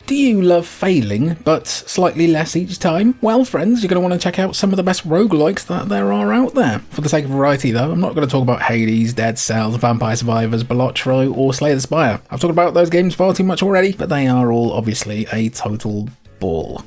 Do you love failing, but slightly less each time? Well, friends, you're going to want to check out some of the best roguelikes that there are out there. For the sake of variety, though, I'm not going to talk about Hades, Dead Cells, Vampire Survivors, Bolotro, or Slay the Spire. I've talked about those games far too much already, but they are all obviously a total ball.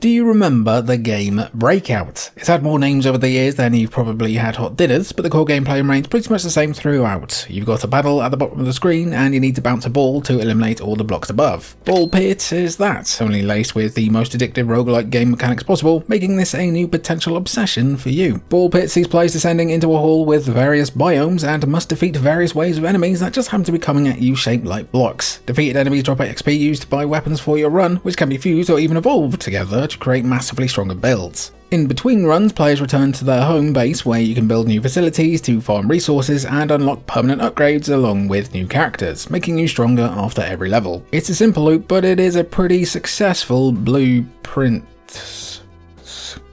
Do you remember the game Breakout? It's had more names over the years than you've probably had hot dinners, but the core gameplay remains pretty much the same throughout. You've got a battle at the bottom of the screen, and you need to bounce a ball to eliminate all the blocks above. Ball Pit is that, only laced with the most addictive roguelike game mechanics possible, making this a new potential obsession for you. Ball Pit sees players descending into a hall with various biomes, and must defeat various waves of enemies that just happen to be coming at you shaped like blocks. Defeated enemies drop XP used to buy weapons for your run, which can be fused or even evolved together to create massively stronger builds. In between runs, players return to their home base where you can build new facilities to farm resources and unlock permanent upgrades along with new characters, making you stronger after every level. It's a simple loop, but it is a pretty successful blueprint.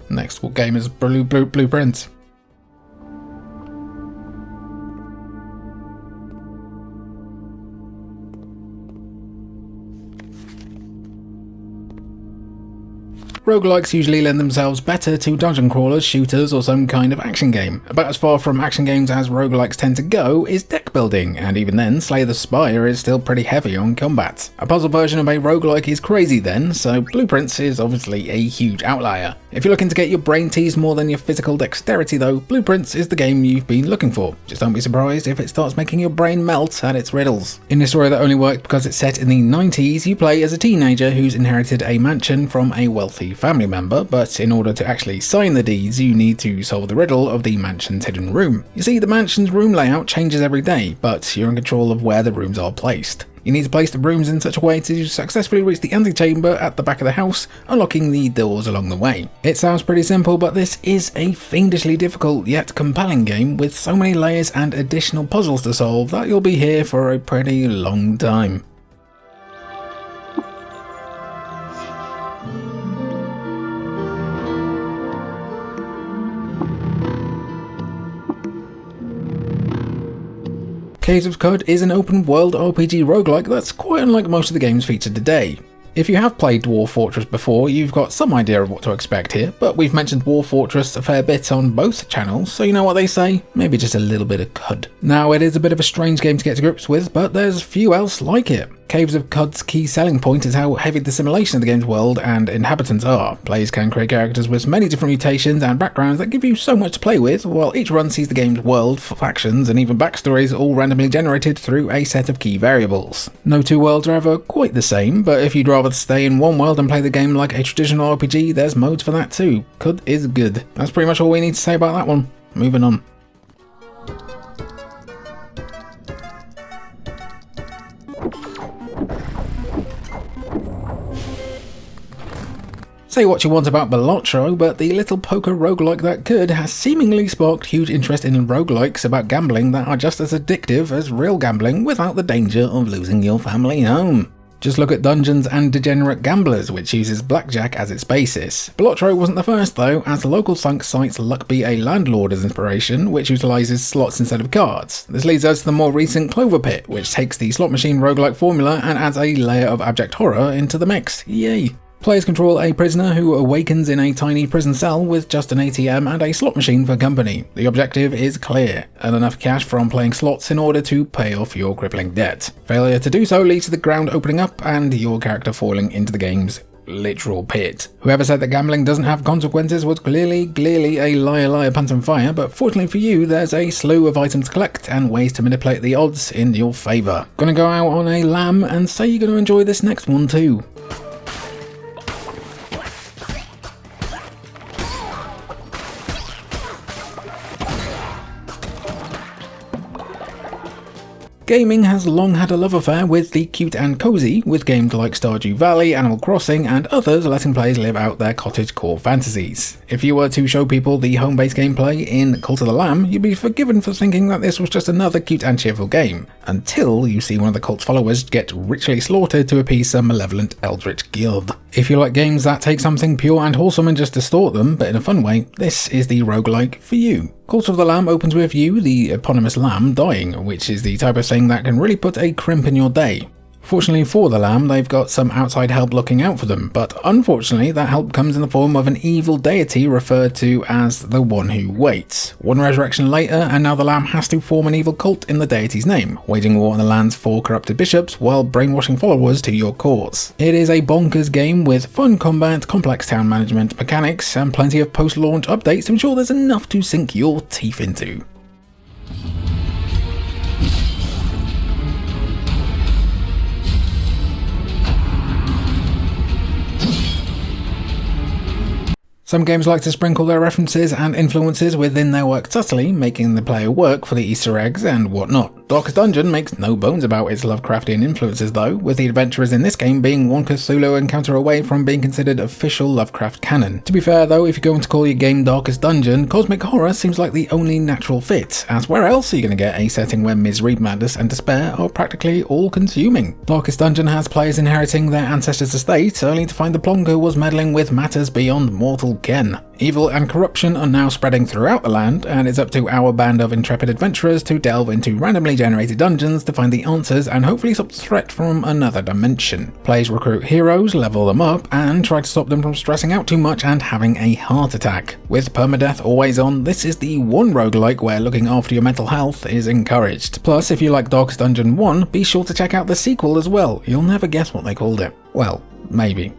Next game is Blueprint. Roguelikes usually lend themselves better to dungeon crawlers, shooters, or some kind of action game. About as far from action games as roguelikes tend to go is deck building, and even then, Slay the Spire is still pretty heavy on combat. A puzzle version of a roguelike is crazy then, so Blueprints is obviously a huge outlier. If you're looking to get your brain teased more than your physical dexterity though, Blueprints is the game you've been looking for. Just don't be surprised if it starts making your brain melt at its riddles. In this story that only worked because it's set in the 90s, you play as a teenager who's inherited a mansion from a wealthy family member, but in order to actually sign the deeds, you need to solve the riddle of the mansion's hidden room. You see, the mansion's room layout changes every day, but you're in control of where the rooms are placed. You need to place the rooms in such a way to successfully reach the antechamber at the back of the house, unlocking the doors along the way. It sounds pretty simple, but this is a fiendishly difficult yet compelling game with so many layers and additional puzzles to solve that you'll be here for a pretty long time. Caves of Qud is an open-world RPG roguelike that's quite unlike most of the games featured today. If you have played Dwarf Fortress before, you've got some idea of what to expect here, but we've mentioned Dwarf Fortress a fair bit on both channels, so you know what they say, maybe just a little bit of Qud. Now, it is a bit of a strange game to get to grips with, but there's few else like it. Caves of Qud's key selling point is how heavy the simulation of the game's world and inhabitants are. Players can create characters with many different mutations and backgrounds that give you so much to play with, while each run sees the game's world, factions, and even backstories all randomly generated through a set of key variables. No two worlds are ever quite the same, but if you'd rather stay in one world and play the game like a traditional RPG, there's modes for that too. Qud is good. That's pretty much all we need to say about that one. Moving on. Say what you want about Bolotro, but the little poker roguelike that could has seemingly sparked huge interest in roguelikes about gambling that are just as addictive as real gambling without the danger of losing your family home. Just look at Dungeons and Degenerate Gamblers, which uses blackjack as its basis. Bolotro wasn't the first though, as the local sunk cites Luck Be a Landlord as inspiration, which utilises slots instead of cards. This leads us to the more recent Clover Pit, which takes the slot machine roguelike formula and adds a layer of abject horror into the mix. Yay! Players control a prisoner who awakens in a tiny prison cell with just an ATM and a slot machine for company. The objective is clear: earn enough cash from playing slots in order to pay off your crippling debt. Failure to do so leads to the ground opening up and your character falling into the game's literal pit. Whoever said that gambling doesn't have consequences was clearly a liar, pants and fire, but fortunately for you, there's a slew of items to collect and ways to manipulate the odds in your favour. Gonna go out on a lamb and say you're gonna enjoy this next one too. Gaming has long had a love affair with the cute and cozy, with games like Stardew Valley, Animal Crossing, and others letting players live out their cottagecore fantasies. If you were to show people the home-based gameplay in Cult of the Lamb, you'd be forgiven for thinking that this was just another cute and cheerful game, until you see one of the cult's followers get ritually slaughtered to appease some malevolent eldritch guild. If you like games that take something pure and wholesome and just distort them, but in a fun way, this is the roguelike for you. Cult of the Lamb opens with you, the eponymous lamb, dying, which is the type of thing that can really put a crimp in your day. Fortunately for the lamb, they've got some outside help looking out for them, but unfortunately that help comes in the form of an evil deity referred to as the One Who Waits. One resurrection later, and now the lamb has to form an evil cult in the deity's name, waging war on the land's 4 corrupted bishops while brainwashing followers to your cause. It is a bonkers game with fun combat, complex town management mechanics, and plenty of post-launch updates to ensure there's enough to sink your teeth into. Some games like to sprinkle their references and influences within their work subtly, making the player work for the Easter eggs and whatnot. Darkest Dungeon makes no bones about its Lovecraftian influences though, with the adventurers in this game being one Cthulhu encounter away from being considered official Lovecraft canon. To be fair though, if you're going to call your game Darkest Dungeon, cosmic horror seems like the only natural fit, as where else are you going to get a setting where misery, madness and despair are practically all-consuming? Darkest Dungeon has players inheriting their ancestors' estate, only to find the plonker was meddling with matters beyond mortal ken. Evil and corruption are now spreading throughout the land, and it's up to our band of intrepid adventurers to delve into randomly generated dungeons to find the answers and hopefully stop the threat from another dimension. Players recruit heroes, level them up, and try to stop them from stressing out too much and having a heart attack. With permadeath always on, this is the one roguelike where looking after your mental health is encouraged. Plus, if you like Darkest Dungeon 1, be sure to check out the sequel as well. You'll never guess what they called it. Well, maybe.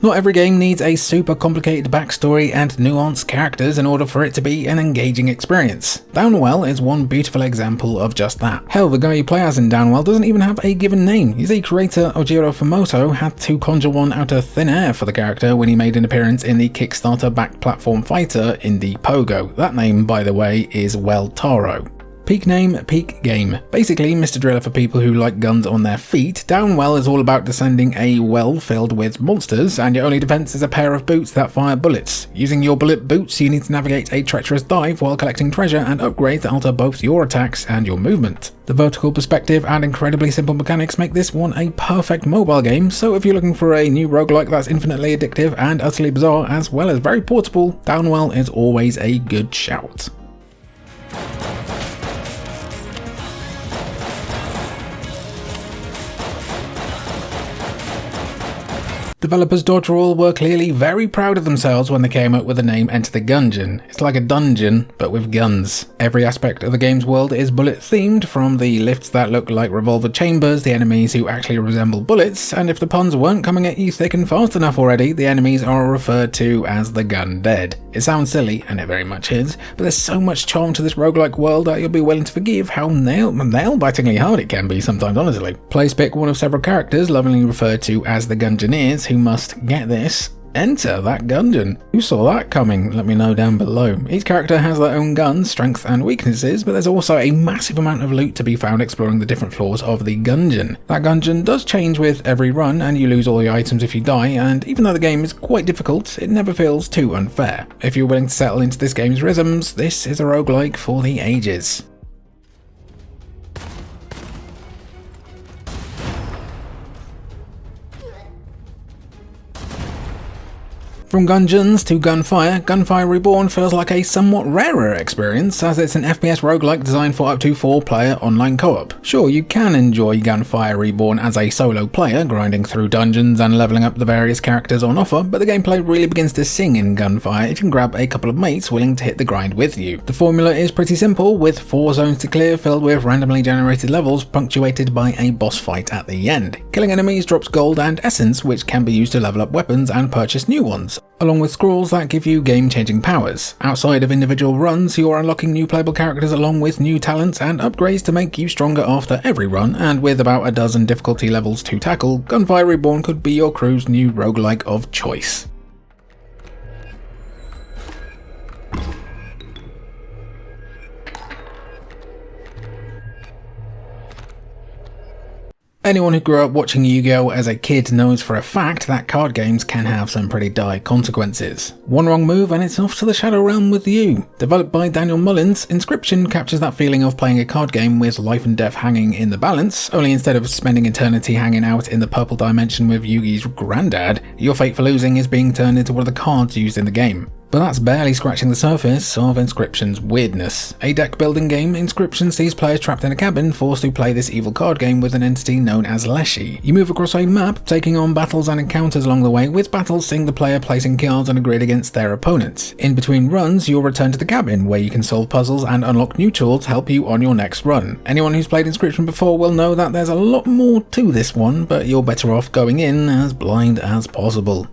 Not every game needs a super complicated backstory and nuanced characters in order for it to be an engaging experience. Downwell is one beautiful example of just that. Hell, the guy you play as in Downwell doesn't even have a given name. The creator Ojiro Fumoto had to conjure one out of thin air for the character when he made an appearance in the Kickstarter-backed platform fighter indie Pogo. That name, by the way, is Taro. Peak name, peak game. Basically, Mr. Driller for people who like guns on their feet, Downwell is all about descending a well filled with monsters, and your only defense is a pair of boots that fire bullets. Using your bullet boots, you need to navigate a treacherous dive while collecting treasure and upgrades that alter both your attacks and your movement. The vertical perspective and incredibly simple mechanics make this one a perfect mobile game, so if you're looking for a new roguelike that's infinitely addictive and utterly bizarre as well as very portable, Downwell is always a good shout. Developers Dodgerall were clearly very proud of themselves when they came up with the name Enter the Gungeon. It's like a dungeon, but with guns. Every aspect of the game's world is bullet themed, from the lifts that look like revolver chambers, the enemies who actually resemble bullets, and if the puns weren't coming at you thick and fast enough already, the enemies are referred to as the gun dead. It sounds silly, and it very much is, but there's so much charm to this roguelike world that you'll be willing to forgive how nail-bitingly hard it can be sometimes, honestly. Players pick one of several characters, lovingly referred to as the Gungeoneers, who must, get this, enter that Gungeon. Who saw that coming? Let me know down below. Each character has their own guns, strengths and weaknesses, but there's also a massive amount of loot to be found exploring the different floors of the Gungeon. That Gungeon does change with every run, and you lose all the items if you die, and even though the game is quite difficult, it never feels too unfair. If you're willing to settle into this game's rhythms, this is a roguelike for the ages. From Gungeons to Gunfire, Gunfire Reborn feels like a somewhat rarer experience, as it's an FPS roguelike designed for up to 4-player online co-op. Sure, you can enjoy Gunfire Reborn as a solo player, grinding through dungeons and leveling up the various characters on offer, but the gameplay really begins to sing in Gunfire if you can grab a couple of mates willing to hit the grind with you. The formula is pretty simple, with 4 zones to clear filled with randomly generated levels punctuated by a boss fight at the end. Killing enemies drops gold and essence, which can be used to level up weapons and purchase new ones, along with scrolls that give you game-changing powers. Outside of individual runs, you are unlocking new playable characters along with new talents and upgrades to make you stronger after every run, and with about a dozen difficulty levels to tackle, Gunfire Reborn could be your crew's new roguelike of choice. Anyone who grew up watching Yu-Gi-Oh! As a kid knows for a fact that card games can have some pretty dire consequences. One wrong move and it's off to the Shadow Realm with you. Developed by Daniel Mullins, Inscryption captures that feeling of playing a card game with life and death hanging in the balance, only instead of spending eternity hanging out in the purple dimension with Yugi's granddad, your fate for losing is being turned into one of the cards used in the game. But that's barely scratching the surface of Inscryption's weirdness. A deck building game, Inscryption sees players trapped in a cabin forced to play this evil card game with an entity known as Leshy. You move across a map, taking on battles and encounters along the way, with battles seeing the player placing cards on a grid against their opponents. In between runs, you'll return to the cabin, where you can solve puzzles and unlock new tools to help you on your next run. Anyone who's played Inscryption before will know that there's a lot more to this one, but you're better off going in as blind as possible.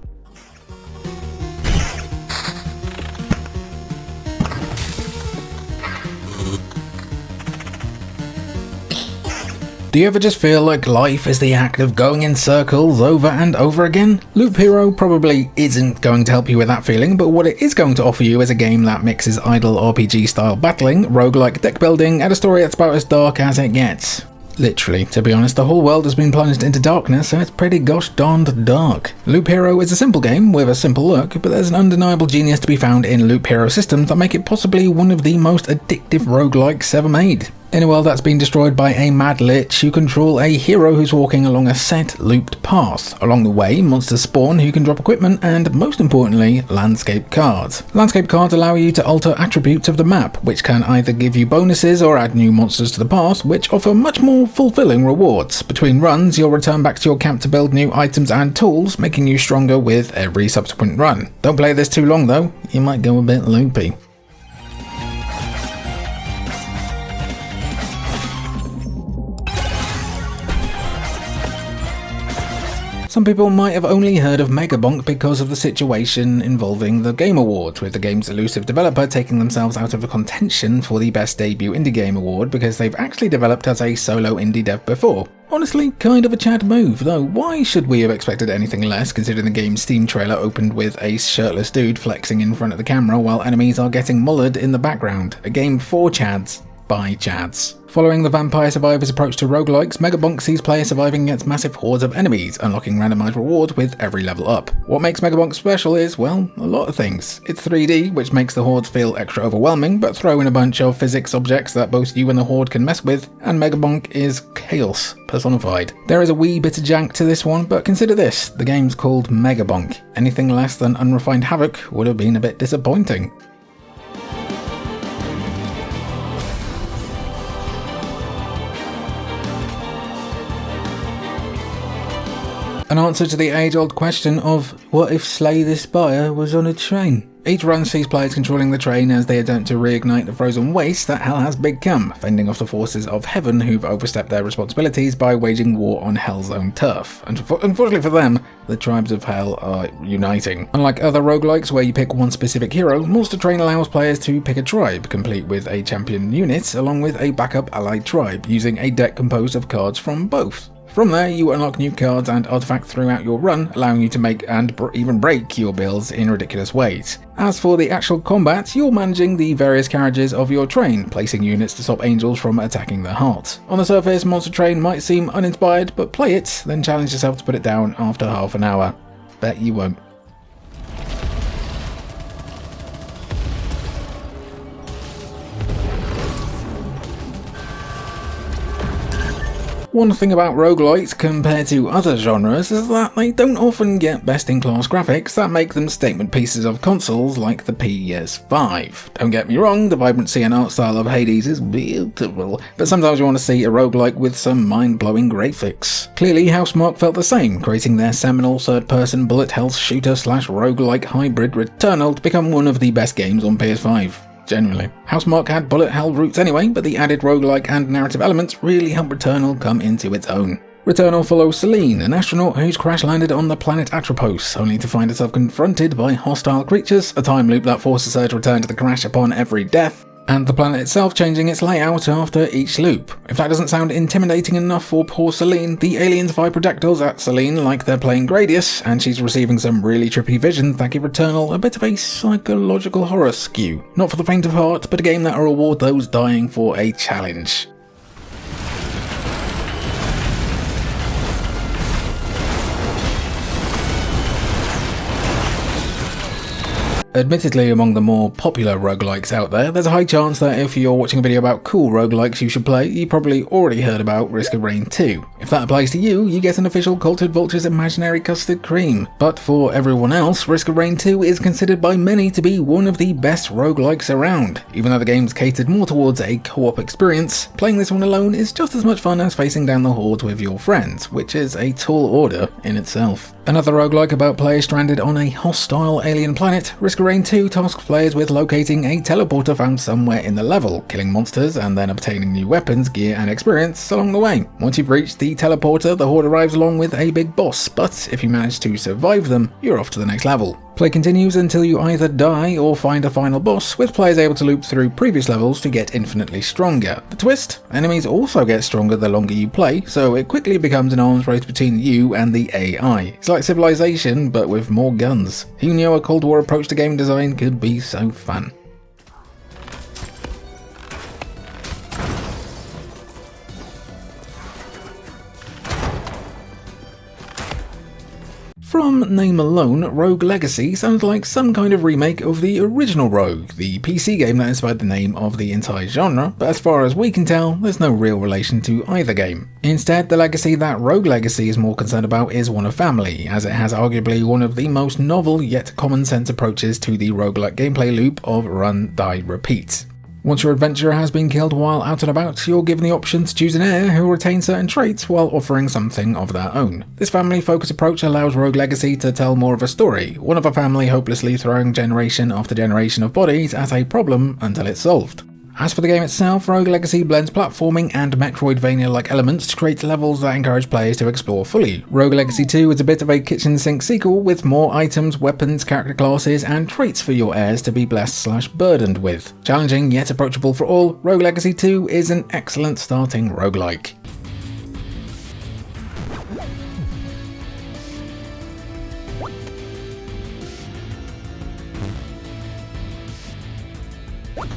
Do you ever just feel like life is the act of going in circles over and over again? Loop Hero probably isn't going to help you with that feeling, but what it is going to offer you is a game that mixes idle RPG style battling, roguelike deck building, and a story that's about as dark as it gets. Literally, to be honest, the whole world has been plunged into darkness, and it's pretty gosh darned dark. Loop Hero is a simple game with a simple look, but there's an undeniable genius to be found in Loop Hero systems that make it possibly one of the most addictive roguelikes ever made. In a world that's been destroyed by a mad lich, you control a hero who's walking along a set, looped path. Along the way, monsters spawn who can drop equipment and, most importantly, landscape cards. Landscape cards allow you to alter attributes of the map, which can either give you bonuses or add new monsters to the path, which offer much more fulfilling rewards. Between runs, you'll return back to your camp to build new items and tools, making you stronger with every subsequent run. Don't play this too long though, you might go a bit loopy. Some people might have only heard of Mega Bonk because of the situation involving the Game Awards, with the game's elusive developer taking themselves out of the contention for the Best Debut Indie Game Award because they've actually developed as a solo indie dev before. Honestly, kind of a Chad move, though why should we have expected anything less considering the game's Steam trailer opened with a shirtless dude flexing in front of the camera while enemies are getting mullered in the background. A game for Chads. By Chads. Following the Vampire Survivor's approach to roguelikes, Mega Bonk sees players surviving against massive hordes of enemies, unlocking randomized rewards with every level up. What makes Mega Bonk special is, well, a lot of things. It's 3D, which makes the hordes feel extra overwhelming, but throw in a bunch of physics objects that both you and the horde can mess with, and Mega Bonk is chaos personified. There is a wee bit of jank to this one, but consider this, the game's called Mega Bonk. Anything less than unrefined havoc would have been a bit disappointing. An answer to the age-old question of, what if Slay the Spire was on a train? Each run sees players controlling the train as they attempt to reignite the frozen waste that Hell has become, fending off the forces of Heaven who've overstepped their responsibilities by waging war on Hell's own turf. And unfortunately for them, the tribes of Hell are uniting. Unlike other roguelikes where you pick one specific hero, Monster Train allows players to pick a tribe, complete with a champion unit, along with a backup allied tribe, using a deck composed of cards from both. From there, you unlock new cards and artifacts throughout your run, allowing you to make and even break your builds in ridiculous ways. As for the actual combat, you're managing the various carriages of your train, placing units to stop angels from attacking their hearts. On the surface, Monster Train might seem uninspired, but play it, then challenge yourself to put it down after half an hour. Bet you won't. One thing about roguelites compared to other genres is that they don't often get best-in-class graphics that make them statement pieces of consoles like the PS5. Don't get me wrong, the vibrancy and art style of Hades is beautiful, but sometimes you want to see a roguelike with some mind-blowing graphics. Clearly, Housemarque felt the same, creating their seminal third-person bullet hell shooter/roguelike hybrid Returnal to become one of the best games on PS5. Generally. Housemarque had bullet hell roots anyway, but the added roguelike and narrative elements really helped Returnal come into its own. Returnal follows Celine, an astronaut who's crash-landed on the planet Atropos, only to find herself confronted by hostile creatures, a time loop that forces her to return to the crash upon every death, and the planet itself changing its layout after each loop. If that doesn't sound intimidating enough for poor Celine, the aliens fire projectiles at Celine like they're playing Gradius, and she's receiving some really trippy visions that give Returnal a bit of a psychological horror skew. Not for the faint of heart, but a game that'll reward those dying for a challenge. Admittedly, among the more popular roguelikes out there, there's a high chance that if you're watching a video about cool roguelikes you should play, you probably already heard about Risk of Rain 2. If that applies to you, you get an official Cultured Vulture's Imaginary Custard Cream. But for everyone else, Risk of Rain 2 is considered by many to be one of the best roguelikes around. Even though the game's catered more towards a co-op experience, playing this one alone is just as much fun as facing down the hordes with your friends, which is a tall order in itself. Another roguelike about players stranded on a hostile alien planet, Risk of Rain 2 tasks players with locating a teleporter found somewhere in the level, killing monsters and then obtaining new weapons, gear and experience along the way. Once you've reached the teleporter, the horde arrives along with a big boss, but if you manage to survive them, you're off to the next level. Play continues until you either die or find a final boss, with players able to loop through previous levels to get infinitely stronger. The twist? Enemies also get stronger the longer you play, so it quickly becomes an arms race between you and the AI. It's like Civilization, but with more guns. Who knew a Cold War approach to game design could be so fun? From name alone, Rogue Legacy sounds like some kind of remake of the original Rogue, the PC game that inspired the name of the entire genre, but as far as we can tell, there's no real relation to either game. Instead, the legacy that Rogue Legacy is more concerned about is one of family, as it has arguably one of the most novel yet common sense approaches to the roguelike gameplay loop of run, die, repeat. Once your adventurer has been killed while out and about, you're given the option to choose an heir who will retain certain traits while offering something of their own. This family-focused approach allows Rogue Legacy to tell more of a story, one of a family hopelessly throwing generation after generation of bodies at a problem until it's solved. As for the game itself, Rogue Legacy blends platforming and Metroidvania-like elements to create levels that encourage players to explore fully. Rogue Legacy 2 is a bit of a kitchen sink sequel with more items, weapons, character classes, and traits for your heirs to be blessed/burdened with. Challenging yet approachable for all, Rogue Legacy 2 is an excellent starting roguelike.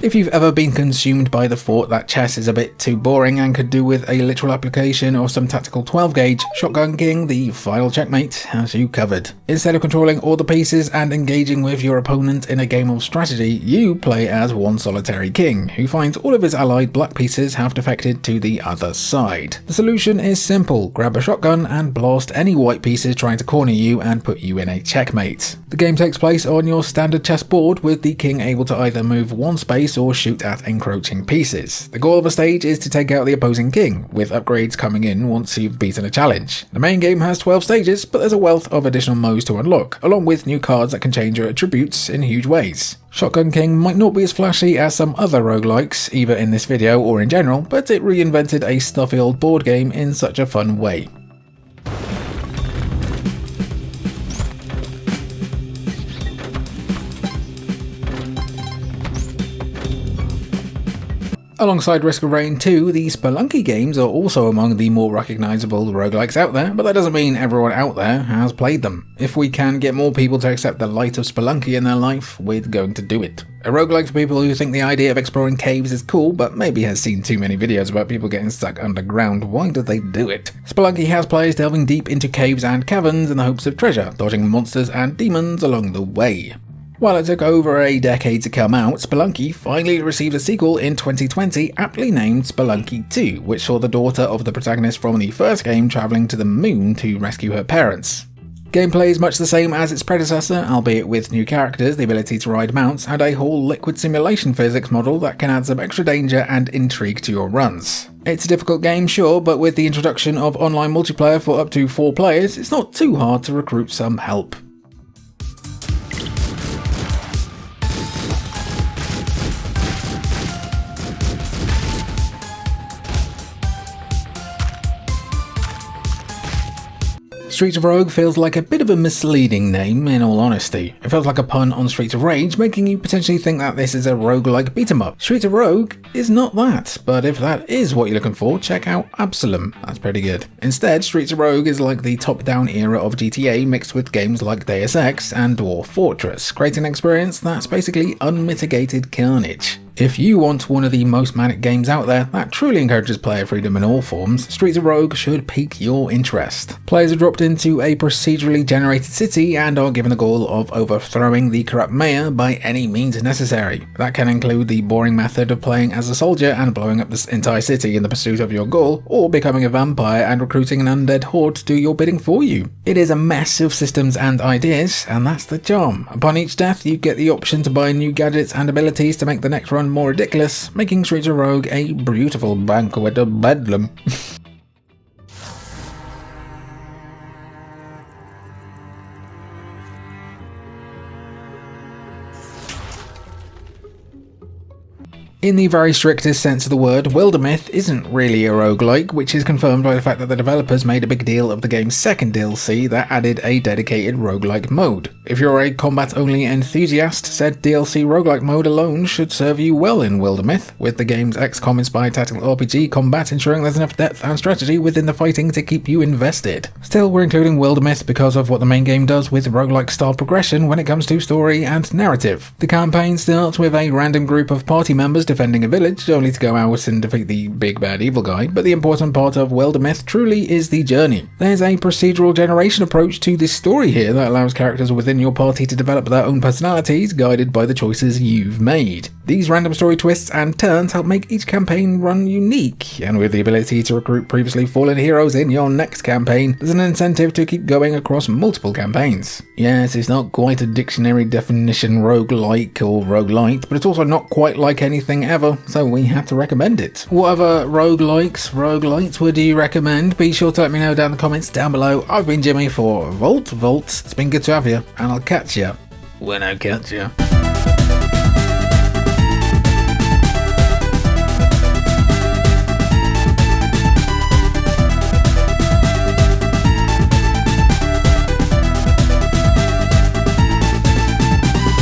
If you've ever been consumed by the thought that chess is a bit too boring and could do with a literal application or some tactical 12 gauge, Shotgun King, the final checkmate, has you covered. Instead of controlling all the pieces and engaging with your opponent in a game of strategy, you play as one solitary king, who finds all of his allied black pieces have defected to the other side. The solution is simple: grab a shotgun and blast any white pieces trying to corner you and put you in a checkmate. The game takes place on your standard chessboard, with the king able to either move one space or shoot at encroaching pieces. The goal of a stage is to take out the opposing king, with upgrades coming in once you've beaten a challenge. The main game has 12 stages, but there's a wealth of additional modes to unlock, along with new cards that can change your attributes in huge ways. Shotgun King might not be as flashy as some other roguelikes, either in this video or in general, but it reinvented a stuffy old board game in such a fun way. Alongside Risk of Rain 2, the Spelunky games are also among the more recognisable roguelikes out there, but that doesn't mean everyone out there has played them. If we can get more people to accept the light of Spelunky in their life, we're going to do it. A roguelike for people who think the idea of exploring caves is cool, but maybe has seen too many videos about people getting stuck underground. Why do they do it? Spelunky has players delving deep into caves and caverns in the hopes of treasure, dodging monsters and demons along the way. While it took over a decade to come out, Spelunky finally received a sequel in 2020, aptly named Spelunky 2, which saw the daughter of the protagonist from the first game travelling to the moon to rescue her parents. Gameplay is much the same as its predecessor, albeit with new characters, the ability to ride mounts, and a whole liquid simulation physics model that can add some extra danger and intrigue to your runs. It's a difficult game, sure, but with the introduction of online multiplayer for up to 4 players, it's not too hard to recruit some help. Streets of Rogue feels like a bit of a misleading name, in all honesty. It feels like a pun on Streets of Rage, making you potentially think that this is a roguelike beat-em-up. Streets of Rogue is not that, but if that is what you're looking for, check out Absalom. That's pretty good. Instead, Streets of Rogue is like the top-down era of GTA mixed with games like Deus Ex and Dwarf Fortress, creating an experience that's basically unmitigated carnage. If you want one of the most manic games out there that truly encourages player freedom in all forms, Streets of Rogue should pique your interest. Players are dropped into a procedurally generated city and are given the goal of overthrowing the corrupt mayor by any means necessary. That can include the boring method of playing as a soldier and blowing up this entire city in the pursuit of your goal, or becoming a vampire and recruiting an undead horde to do your bidding for you. It is a mess of systems and ideas, and that's the charm. Upon each death, you get the option to buy new gadgets and abilities to make the next run more ridiculous, making Streets of Rogue a beautiful banquet of bedlam. In the very strictest sense of the word, Wildermyth isn't really a roguelike, which is confirmed by the fact that the developers made a big deal of the game's second DLC that added a dedicated roguelike mode. If you're a combat-only enthusiast, said DLC roguelike mode alone should serve you well in Wildermyth, with the game's XCOM-inspired tactical RPG combat ensuring there's enough depth and strategy within the fighting to keep you invested. Still, we're including Wildermyth because of what the main game does with roguelike-style progression when it comes to story and narrative. The campaign starts with a random group of party members defending a village, only to go out and defeat the big bad evil guy, but the important part of Wildermyth truly is the journey. There's a procedural generation approach to this story here that allows characters within your party to develop their own personalities, guided by the choices you've made. These random story twists and turns help make each campaign run unique, and with the ability to recruit previously fallen heroes in your next campaign, there's an incentive to keep going across multiple campaigns. Yes, it's not quite a dictionary definition roguelike or roguelite, but it's also not quite like anything ever, so we had to recommend it. What other roguelikes, roguelites would you recommend? Be sure to let me know down in the comments down below. I've been Jimmy for Vault. It's been good to have you, and I'll catch you when I catch you.